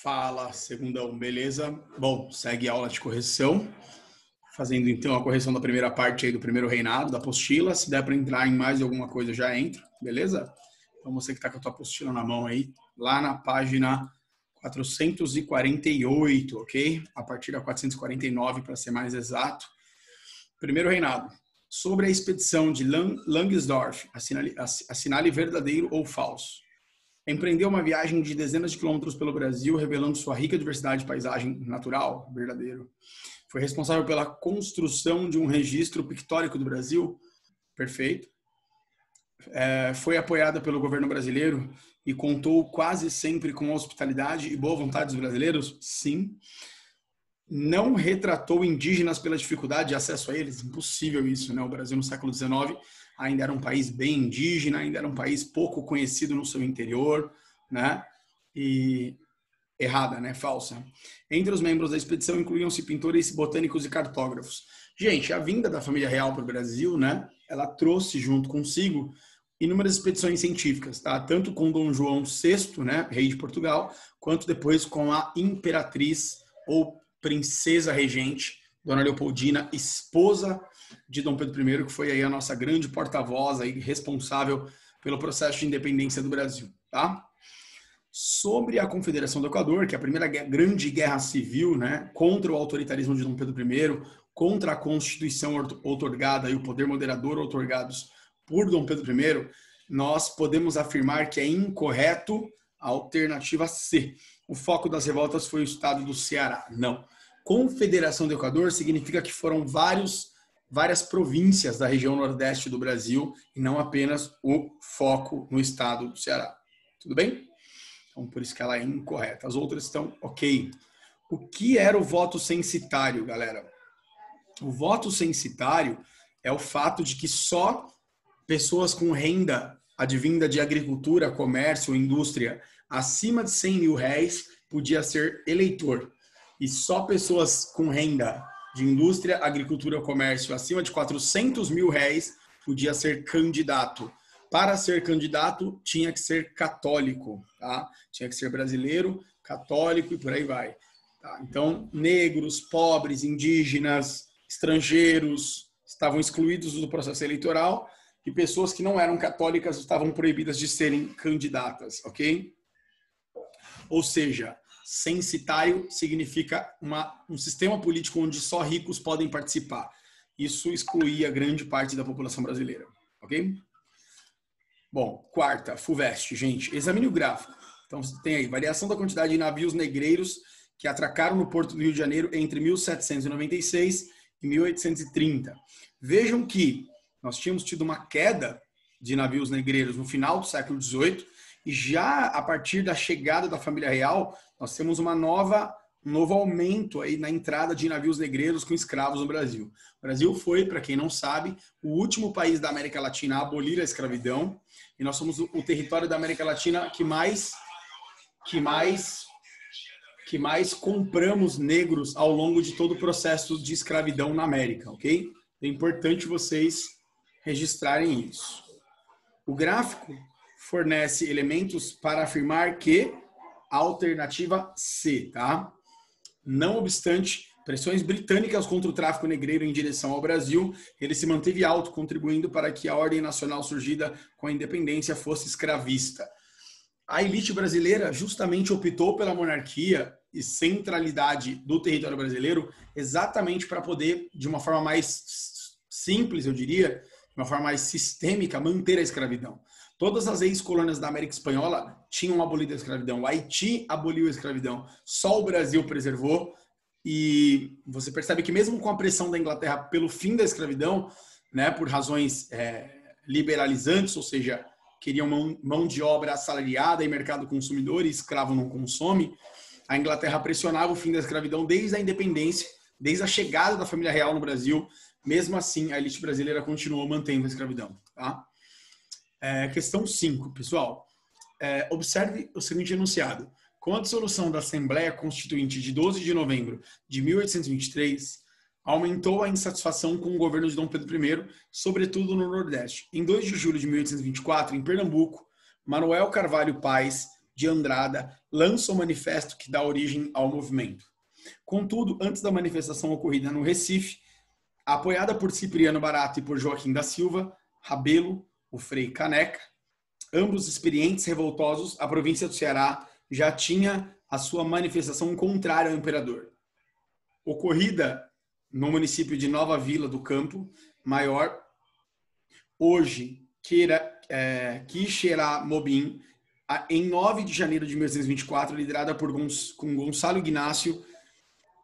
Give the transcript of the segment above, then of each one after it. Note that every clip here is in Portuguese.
Fala, segundão, beleza? Bom, segue a aula de correção, fazendo então a correção da primeira parte aí do primeiro reinado, da apostila. Se der para entrar em mais alguma coisa, eu já entro, beleza? Então você que está com a tua apostila na mão aí, lá na página 448, ok? A partir da 449, para ser mais exato. Primeiro reinado. Sobre a expedição de Langsdorff, assinale verdadeiro ou falso. Empreendeu uma viagem de dezenas de quilômetros pelo Brasil, revelando sua rica diversidade de paisagem natural, verdadeiro. Foi responsável pela construção de um registro pictórico do Brasil, perfeito. Foi apoiada pelo governo brasileiro e contou quase sempre com a hospitalidade e boa vontade dos brasileiros, sim. Não retratou indígenas pela dificuldade de acesso a eles, impossível isso, né? O Brasil no século XIX ainda era um país bem indígena, ainda era um país pouco conhecido no seu interior, né? E errada, né? Falsa. Entre os membros da expedição incluíam-se pintores, botânicos e cartógrafos. Gente, a vinda da família real para o Brasil, né? Ela trouxe junto consigo inúmeras expedições científicas, tá? Tanto com Dom João VI, né? Rei de Portugal, quanto depois com a imperatriz ou princesa regente, Dona Leopoldina, esposa de Dom Pedro I, que foi aí a nossa grande porta-voz aí, responsável pelo processo de independência do Brasil, tá? Sobre a Confederação do Equador, que é a primeira grande guerra civil, né, contra o autoritarismo de Dom Pedro I, contra a Constituição outorgada e o poder moderador outorgados por Dom Pedro I, nós podemos afirmar que é incorreto a alternativa C. O foco das revoltas foi o estado do Ceará. Não. Confederação do Equador significa que foram várias províncias da região nordeste do Brasil e não apenas o foco no estado do Ceará. Tudo bem? Então, por isso que ela é incorreta. As outras estão ok. O que era o voto censitário, galera? O voto censitário é o fato de que só pessoas com renda advinda de agricultura, comércio, indústria acima de 100 mil reais podia ser eleitor. E só pessoas com renda de indústria, agricultura ou comércio acima de 400 mil reais podia ser candidato. Para ser candidato, tinha que ser católico, tá? Tinha que ser brasileiro, católico e por aí vai. Tá? Então, negros, pobres, indígenas, estrangeiros estavam excluídos do processo eleitoral e pessoas que não eram católicas estavam proibidas de serem candidatas, ok? Ou seja, censitário significa um sistema político onde só ricos podem participar. Isso excluía grande parte da população brasileira, ok? Bom, quarta, FUVEST, gente, examine o gráfico. Então, você tem aí variação da quantidade de navios negreiros que atracaram no Porto do Rio de Janeiro entre 1796 e 1830. Vejam que nós tínhamos tido uma queda de navios negreiros no final do século XVIII e já a partir da chegada da família real, nós temos um novo aumento aí na entrada de navios negreiros com escravos no Brasil. O Brasil foi, para quem não sabe, o último país da América Latina a abolir a escravidão e nós somos o território da América Latina que mais compramos negros ao longo de todo o processo de escravidão na América, ok? É importante vocês registrarem isso. O gráfico fornece elementos para afirmar que a alternativa C, tá? Não obstante, pressões britânicas contra o tráfico negreiro em direção ao Brasil, ele se manteve alto, contribuindo para que a ordem nacional surgida com a independência fosse escravista. A elite brasileira justamente optou pela monarquia e centralidade do território brasileiro exatamente para poder, de uma forma mais simples, eu diria, de uma forma mais sistêmica, manter a escravidão. Todas as ex-colônias da América Espanhola tinham abolido a escravidão. O Haiti aboliu a escravidão. Só o Brasil preservou. E você percebe que mesmo com a pressão da Inglaterra pelo fim da escravidão, né, por razões liberalizantes, ou seja, queriam mão de obra assalariada e mercado consumidor e escravo não consome, a Inglaterra pressionava o fim da escravidão desde a independência, desde a chegada da família real no Brasil. Mesmo assim, a elite brasileira continuou mantendo a escravidão. Tá? Questão 5, pessoal. Observe o seguinte enunciado. Com a dissolução da Assembleia Constituinte de 12 de novembro de 1823, aumentou a insatisfação com o governo de Dom Pedro I, sobretudo no Nordeste. Em 2 de julho de 1824, em Pernambuco, Manuel Carvalho Paes de Andrada lança o manifesto que dá origem ao movimento. Contudo, antes da manifestação ocorrida no Recife, apoiada por Cipriano Barato e por Joaquim da Silva, Rabelo, o Frei Caneca, ambos experientes revoltosos, a província do Ceará já tinha a sua manifestação contrária ao imperador. Ocorrida no município de Nova Vila do Campo Maior, hoje Quixeramobim, em 9 de janeiro de 1824, liderada por Gonçalo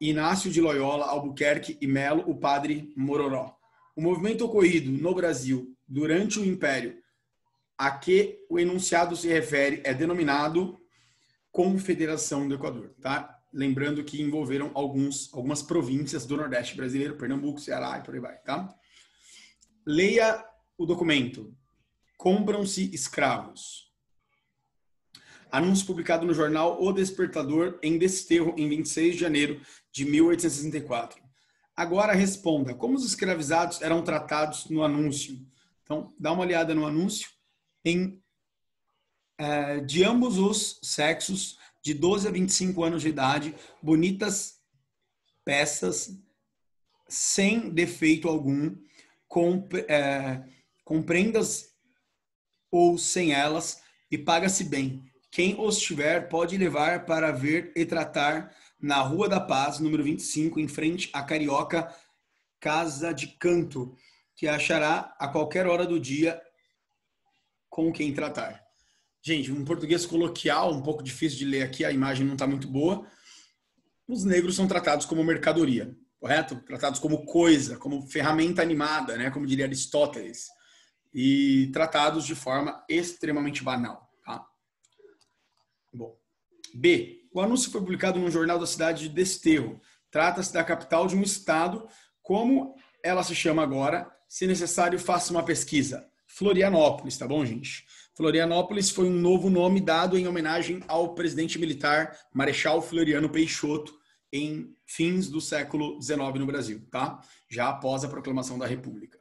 Inácio de Loyola, Albuquerque e Melo, o padre Mororó. O movimento ocorrido no Brasil durante o Império, a que o enunciado se refere, é denominado Confederação do Equador, tá? Lembrando que envolveram algumas províncias do Nordeste brasileiro, Pernambuco, Ceará e por aí vai, tá? Leia o documento. Compram-se escravos. Anúncio publicado no jornal O Despertador, em Desterro, em 26 de janeiro de 1864. Agora responda, como os escravizados eram tratados no anúncio? Então, dá uma olhada no anúncio. De ambos os sexos, de 12 a 25 anos de idade, bonitas peças, sem defeito algum, com prendas ou sem elas, e paga-se bem. Quem os tiver pode levar para ver e tratar na Rua da Paz, número 25, em frente à Carioca Casa de Canto, que achará a qualquer hora do dia com quem tratar. Gente, um português coloquial, um pouco difícil de ler aqui, a imagem não está muito boa. Os negros são tratados como mercadoria, correto? Tratados como coisa, como ferramenta animada, né? Como diria Aristóteles. E tratados de forma extremamente banal. Tá? Bom. B. O anúncio foi publicado no jornal da cidade de Desterro. Trata-se da capital de um estado. Como ela se chama agora? Se necessário, faça uma pesquisa. Florianópolis, tá bom, gente? Florianópolis foi um novo nome dado em homenagem ao presidente militar Marechal Floriano Peixoto em fins do século XIX no Brasil, tá? Já após a proclamação da República.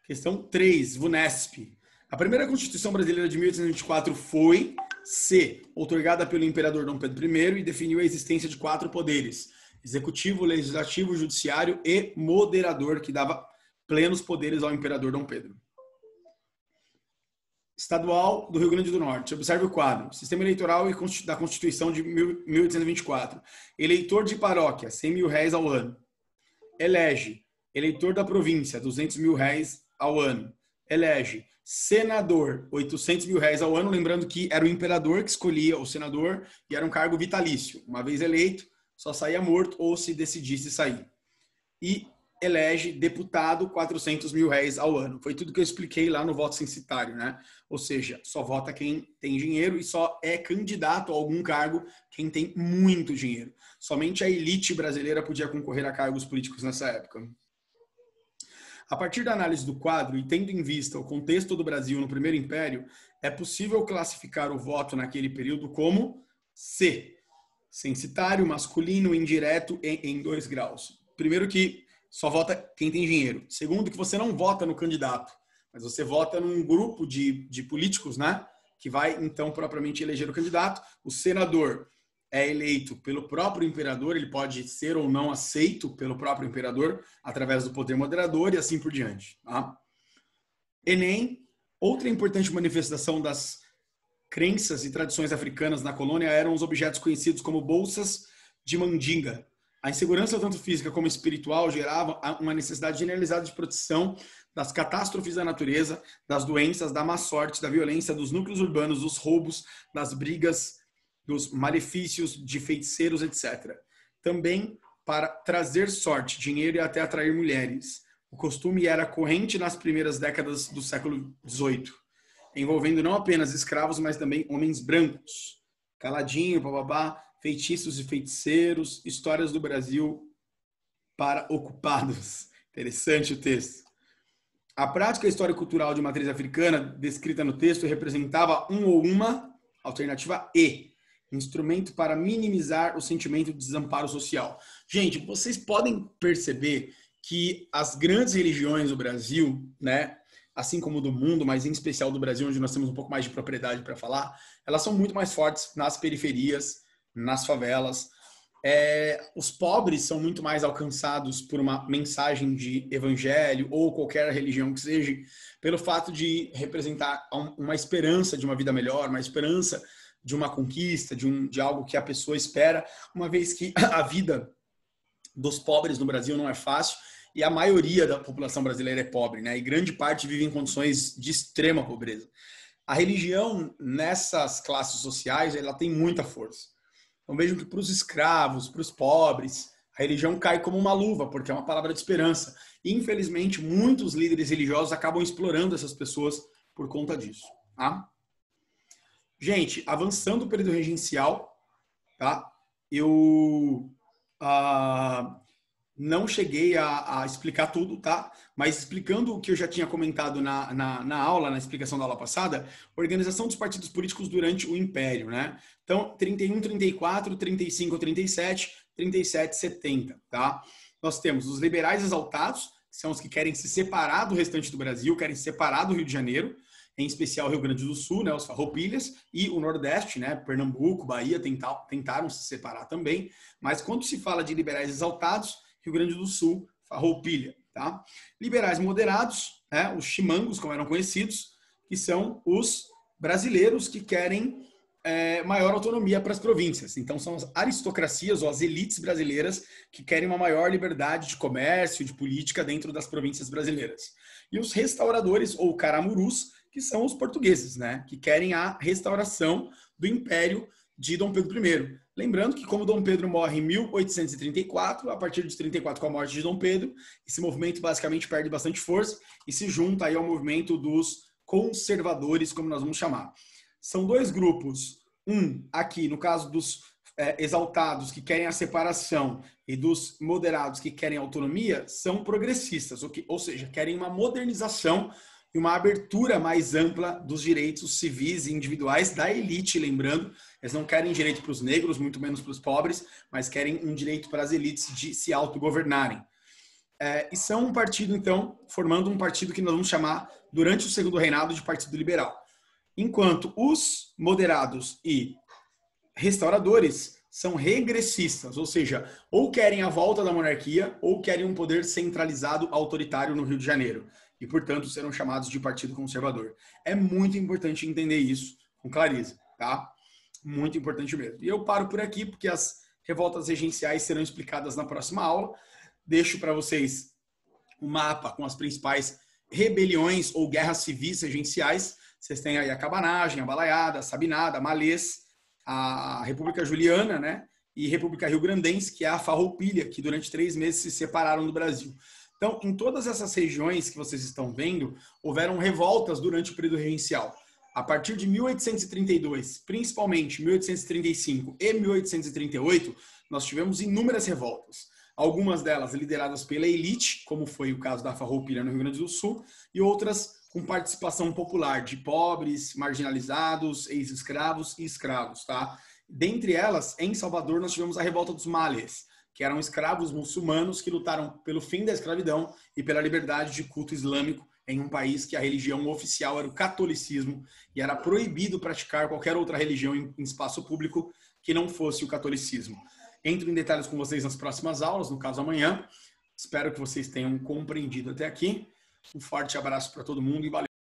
Questão 3, VUNESP. A primeira Constituição Brasileira de 1824 foi C, outorgada pelo imperador Dom Pedro I e definiu a existência de 4 poderes: executivo, legislativo, judiciário e moderador, que dava plenos poderes ao imperador Dom Pedro. Estadual do Rio Grande do Norte. Observe o quadro. Sistema eleitoral da Constituição de 1824. Eleitor de paróquia, 100 mil réis ao ano. Elege. Eleitor da província, 200 mil réis ao ano. Elege. Senador, 800 mil réis ao ano. Lembrando que era o imperador que escolhia o senador e era um cargo vitalício. Uma vez eleito, só saía morto ou se decidisse sair. E elege deputado, 400 mil réis ao ano. Foi tudo que eu expliquei lá no voto censitário, né? Ou seja, só vota quem tem dinheiro e só é candidato a algum cargo quem tem muito dinheiro. Somente a elite brasileira podia concorrer a cargos políticos nessa época. A partir da análise do quadro e tendo em vista o contexto do Brasil no Primeiro Império, é possível classificar o voto naquele período como C, censitário, masculino, indireto e em 2 graus. Primeiro que só vota quem tem dinheiro. Segundo, que você não vota no candidato, mas você vota num grupo de políticos, né? Que vai, então, propriamente eleger o candidato. O senador é eleito pelo próprio imperador, ele pode ser ou não aceito pelo próprio imperador através do poder moderador e assim por diante. Tá? Enem, outra importante manifestação das crenças e tradições africanas na colônia eram os objetos conhecidos como bolsas de mandinga. A insegurança, tanto física como espiritual, gerava uma necessidade generalizada de proteção das catástrofes da natureza, das doenças, da má sorte, da violência, dos núcleos urbanos, dos roubos, das brigas, dos malefícios de feiticeiros, etc. Também para trazer sorte, dinheiro e até atrair mulheres. O costume era corrente nas primeiras décadas do século XVIII, envolvendo não apenas escravos, mas também homens brancos. Caladinho, bababá, feitiços e feiticeiros, histórias do Brasil para ocupados. Interessante o texto. A prática histórico-cultural de matriz africana, descrita no texto, representava um ou uma, alternativa E, instrumento para minimizar o sentimento de desamparo social. Gente, vocês podem perceber que as grandes religiões do Brasil, né, assim como do mundo, mas em especial do Brasil, onde nós temos um pouco mais de propriedade para falar, elas são muito mais fortes nas periferias, nas favelas. Os pobres são muito mais alcançados por uma mensagem de evangelho ou qualquer religião que seja, pelo fato de representar uma esperança de uma vida melhor, uma esperança de uma conquista, de algo que a pessoa espera, uma vez que a vida dos pobres no Brasil não é fácil e a maioria da população brasileira é pobre, né? E grande parte vive em condições de extrema pobreza. A religião nessas classes sociais, ela tem muita força. Então vejam que para os escravos, para os pobres, a religião cai como uma luva, porque é uma palavra de esperança. E, infelizmente, muitos líderes religiosos acabam explorando essas pessoas por conta disso. Tá? Gente, avançando o período regencial, tá? Eu não cheguei a explicar tudo, tá? Mas explicando o que eu já tinha comentado na aula, na explicação da aula passada, organização dos partidos políticos durante o Império, né? Então, 31, 34, 35, 37, 37, 70, tá? Nós temos os liberais exaltados, que são os que querem se separar do restante do Brasil, querem se separar do Rio de Janeiro, em especial o Rio Grande do Sul, né, os farroupilhas, e o Nordeste, né, Pernambuco, Bahia, tentaram se separar também, mas quando se fala de liberais exaltados, Rio Grande do Sul, farroupilha, tá? Liberais moderados, né, os chimangos, como eram conhecidos, que são os brasileiros que querem maior autonomia para as províncias. Então, são as aristocracias ou as elites brasileiras que querem uma maior liberdade de comércio, de política dentro das províncias brasileiras. E os restauradores ou caramurus, que são os portugueses, né, que querem a restauração do Império de Dom Pedro I. Lembrando que como Dom Pedro morre em 1834, a partir de 34 com a morte de Dom Pedro, esse movimento basicamente perde bastante força e se junta aí ao movimento dos conservadores, como nós vamos chamar. São dois grupos, aqui no caso dos exaltados que querem a separação e dos moderados que querem autonomia, são progressistas, ou seja, querem uma modernização e uma abertura mais ampla dos direitos civis e individuais da elite, lembrando, eles não querem direito para os negros, muito menos para os pobres, mas querem um direito para as elites de se autogovernarem. E são um partido, então, formando um partido que nós vamos chamar, durante o segundo reinado, de Partido Liberal. Enquanto os moderados e restauradores são regressistas, ou seja, ou querem a volta da monarquia, ou querem um poder centralizado autoritário no Rio de Janeiro. E, portanto, serão chamados de Partido Conservador. É muito importante entender isso com clareza, tá? Muito importante mesmo. E eu paro por aqui, porque as revoltas regenciais serão explicadas na próxima aula. Deixo para vocês o mapa com as principais rebeliões ou guerras civis regenciais. Vocês têm aí a Cabanagem, a Balaiada, a Sabinada, a Malês, a República Juliana, né? E República Rio-Grandense, que é a Farroupilha, que durante 3 meses se separaram do Brasil. Então, em todas essas regiões que vocês estão vendo, houveram revoltas durante o período regencial. A partir de 1832, principalmente 1835 e 1838, nós tivemos inúmeras revoltas. Algumas delas lideradas pela elite, como foi o caso da Farroupilha no Rio Grande do Sul, e outras com participação popular de pobres, marginalizados, ex-escravos e escravos, tá? Dentre elas, em Salvador, nós tivemos a Revolta dos Malês, que eram escravos muçulmanos que lutaram pelo fim da escravidão e pela liberdade de culto islâmico em um país que a religião oficial era o catolicismo e era proibido praticar qualquer outra religião em espaço público que não fosse o catolicismo. Entro em detalhes com vocês nas próximas aulas, no caso amanhã. Espero que vocês tenham compreendido até aqui. Um forte abraço para todo mundo e valeu!